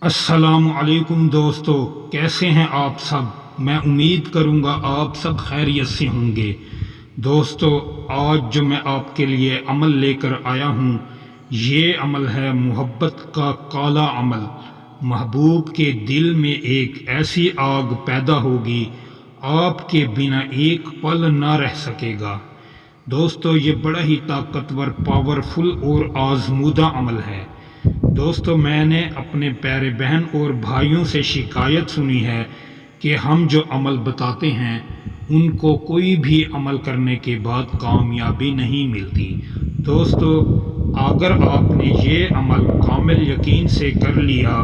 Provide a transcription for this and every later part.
अस्सलामु अलैकुम दोस्तों, कैसे हैं आप सब। मैं उम्मीद करूंगा आप सब खैरियत से होंगे। दोस्तों, आज जो मैं आपके लिए अमल लेकर आया हूं, ये अमल है मोहब्बत का काला अमल। महबूब के दिल में एक ऐसी आग पैदा होगी, आपके बिना एक पल ना रह सकेगा। दोस्तों, ये बड़ा ही ताकतवर, पावरफुल और आजमूदा अमल है। दोस्तों, मैंने अपने प्यारे बहन और भाइयों से शिकायत सुनी है कि हम जो अमल बताते हैं उनको कोई भी अमल करने के बाद कामयाबी नहीं मिलती। दोस्तों, अगर आपने ये अमल कामिल यकीन से कर लिया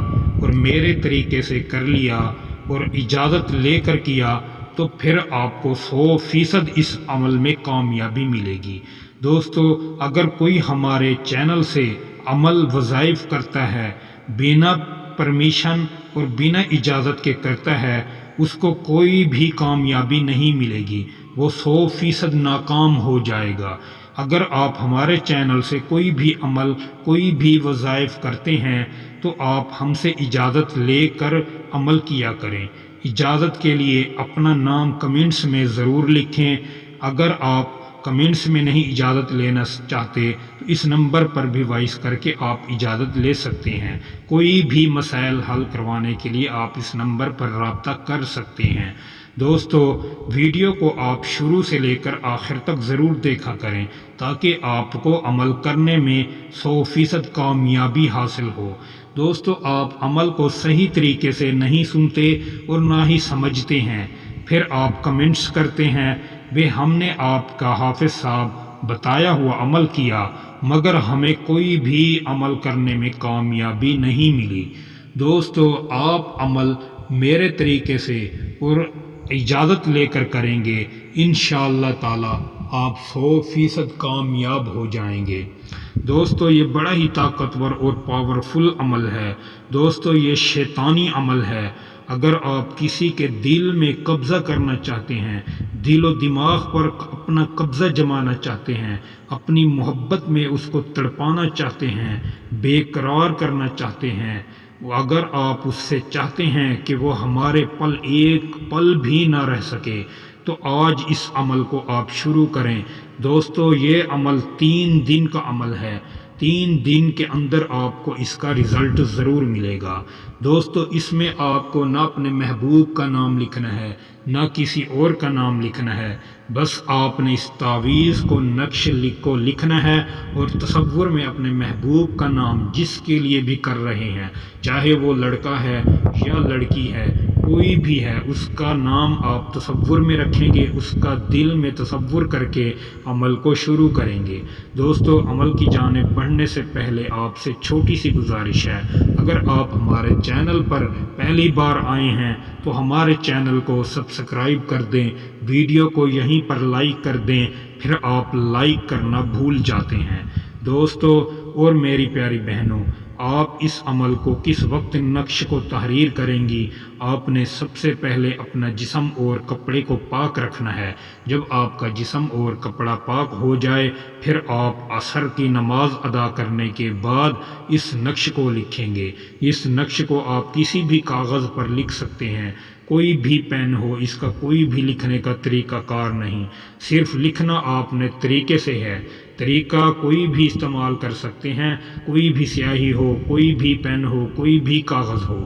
और मेरे तरीके से कर लिया और इजाज़त लेकर किया, तो फिर आपको 100% इस अमल में कामयाबी मिलेगी। दोस्तों, अगर कोई हमारे चैनल से अमल वज़ाइफ करता है, बिना परमिशन और बिना इजाज़त के करता है, उसको कोई भी कामयाबी नहीं मिलेगी, वो 100% नाकाम हो जाएगा। अगर आप हमारे चैनल से कोई भी अमल, कोई भी वज़ाइफ करते हैं, तो आप हमसे इजाज़त लेकर अमल किया करें। इजाज़त के लिए अपना नाम कमेंट्स में ज़रूर लिखें। अगर आप कमेंट्स में नहीं इजाज़त लेना चाहते तो इस नंबर पर भी वॉइस करके आप इजाज़त ले सकते हैं। कोई भी मसाइल हल करवाने के लिए आप इस नंबर पर रब्ता कर सकते हैं। दोस्तों, वीडियो को आप शुरू से लेकर आखिर तक ज़रूर देखा करें ताकि आपको अमल करने में 100% कामयाबी हासिल हो। दोस्तों, आप अमल को सही तरीके से नहीं सुनते और ना ही समझते हैं, फिर आप कमेंट्स करते हैं वे हमने आपका हाफिज साहब बताया हुआ अमल किया, मगर हमें कोई भी अमल करने में कामयाबी नहीं मिली। दोस्तों, आप अमल मेरे तरीके से और इजाज़त लेकर करेंगे, इंशाअल्लाह ताला आप 100% कामयाब हो जाएंगे। दोस्तों, ये बड़ा ही ताकतवर और पावरफुल अमल है। दोस्तों, ये शैतानी अमल है। अगर आप किसी के दिल में कब्ज़ा करना चाहते हैं, दिलो दिमाग पर अपना कब्ज़ा जमाना चाहते हैं, अपनी मोहब्बत में उसको तड़पाना चाहते हैं, बेकरार करना चाहते हैं, अगर आप उससे चाहते हैं कि वो हमारे पल एक पल भी ना रह सके, तो आज इस अमल को आप शुरू करें। दोस्तों, ये अमल 3 दिन का अमल है। 3 दिन के अंदर आपको इसका रिज़ल्ट ज़रूर मिलेगा। दोस्तों, इसमें आपको ना अपने महबूब का नाम लिखना है, ना किसी और का नाम लिखना है। बस आपने इस तावीज़ को नक्श को लिखना है और तसव्वुर में अपने महबूब का नाम जिसके लिए भी कर रहे हैं, चाहे वो लड़का है या लड़की है, कोई भी है, उसका नाम आप तसव्वुर में रखेंगे, उसका दिल में तसव्वुर करके अमल को शुरू करेंगे। दोस्तों, अमल की जानिब बढ़ने से पहले आपसे छोटी सी गुजारिश है, अगर आप हमारे चैनल पर पहली बार आए हैं तो हमारे चैनल को सब्सक्राइब कर दें, वीडियो को यहीं पर लाइक कर दें, फिर आप लाइक करना भूल जाते हैं। दोस्तों और मेरी प्यारी बहनों, आप इस अमल को किस वक्त नक्श को तहरीर करेंगी, आपने सबसे पहले अपना जिस्म और कपड़े को पाक रखना है। जब आपका जिस्म और कपड़ा पाक हो जाए, फिर आप असर की नमाज अदा करने के बाद इस नक्श को लिखेंगे। इस नक्श को आप किसी भी कागज़ पर लिख सकते हैं, कोई भी पेन हो, इसका कोई भी लिखने का तरीका कार नहीं, सिर्फ लिखना आपने तरीके से है। तरीका कोई भी इस्तेमाल कर सकते हैं, कोई भी स्याही हो, कोई भी पेन हो, कोई भी कागज़ हो,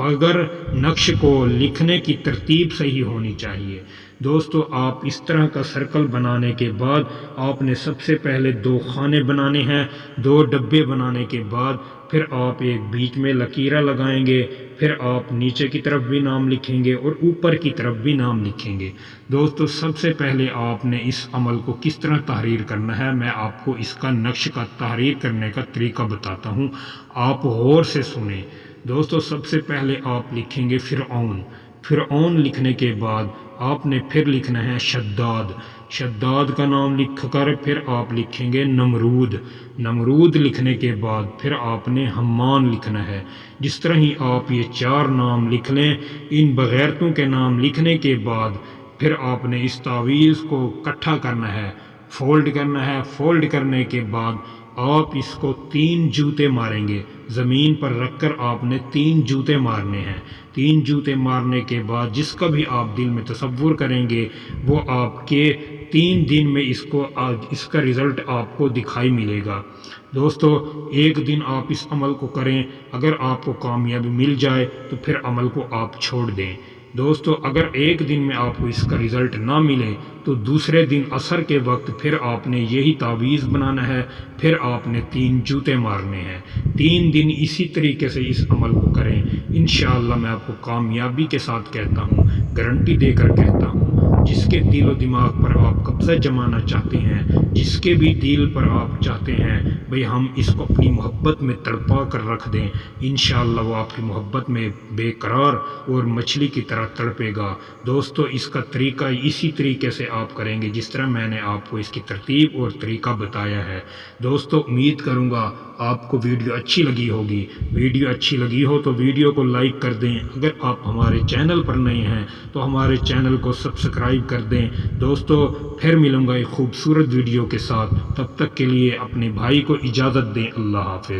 मगर नक्श को लिखने की तरतीब सही होनी चाहिए। दोस्तों, आप इस तरह का सर्कल बनाने के बाद आपने सबसे पहले 2 खाने बनाने हैं। 2 डब्बे बनाने के बाद फिर आप एक बीच में लकीरा लगाएंगे, फिर आप नीचे की तरफ भी नाम लिखेंगे और ऊपर की तरफ भी नाम लिखेंगे। दोस्तों, सबसे पहले आपने इस अमल को किस तरह तहरीर करना है, मैं आपको इसका नक्श का तहरीर करने का तरीका बताता हूँ, आप गौर से सुने। दोस्तों, सबसे पहले आप लिखेंगे फ़िरऔन। फ़िरऔन लिखने के बाद आपने फिर लिखना है शद्दाद। शद्दाद का नाम लिख कर फिर आप लिखेंगे नमरूद। नमरूद लिखने के बाद फिर आपने हम्मान लिखना है। जिस तरह ही आप ये 4 नाम लिख लें, इन बग़ैरतों के नाम लिखने के बाद फिर आपने इस तावीज़ को इकट्ठा करना है, फ़ोल्ड करना है। फ़ोल्ड करने के बाद آپ اس کو 3 جوتے ماریں گے، زمین پر رکھ کر آپ نے 3 جوتے مارنے ہیں۔ 3 جوتے مارنے کے بعد جس کا بھی آپ دل میں تصور کریں گے وہ آپ کے 3 دن میں اس کا رزلٹ آپ کو دکھائی ملے گا۔ دوستو، ایک دن آپ اس عمل کو کریں، اگر آپ کو کامیابی مل جائے تو پھر عمل کو آپ چھوڑ دیں۔ دوستو، اگر ایک دن میں آپ کو اس کا رزلٹ نہ ملے تو دوسرے دن عصر کے وقت پھر آپ نے یہی تعویذ بنانا ہے، پھر آپ نے 3 جوتے مارنے ہیں۔ 3 دن اسی طریقے سے اس عمل کو کریں، انشاءاللہ میں آپ کو کامیابی کے ساتھ کہتا ہوں، گارنٹی دے کر کہتا ہوں۔ جس کے دل و دماغ پر آپ قبضہ جمانا چاہتے ہیں، جس کے بھی دل پر آپ چاہتے ہیں بھئی ہم اس کو اپنی محبت میں تڑپا کر رکھ دیں، انشاءاللہ وہ آپ کی محبت میں بے قرار اور مچھلی کی طرح تڑپے گا۔ دوستو، اس کا طریقہ اسی طریقے سے آپ کریں گے جس طرح میں نے آپ کو اس کی ترتیب اور طریقہ بتایا ہے۔ دوستو، امید کروں گا آپ کو ویڈیو اچھی لگی ہوگی۔ ویڈیو اچھی لگی ہو تو ویڈیو کو لائک کر دیں، اگر آپ ہمارے چینل پر نئے ہیں تو ہمارے چینل کو سبسکرائب کر دیں۔ دوستو، پھر ملوں گا ایک خوبصورت ویڈیو کے ساتھ، تب تک کے لیے اپنے بھائی کو اجازت دیں۔ اللہ حافظ۔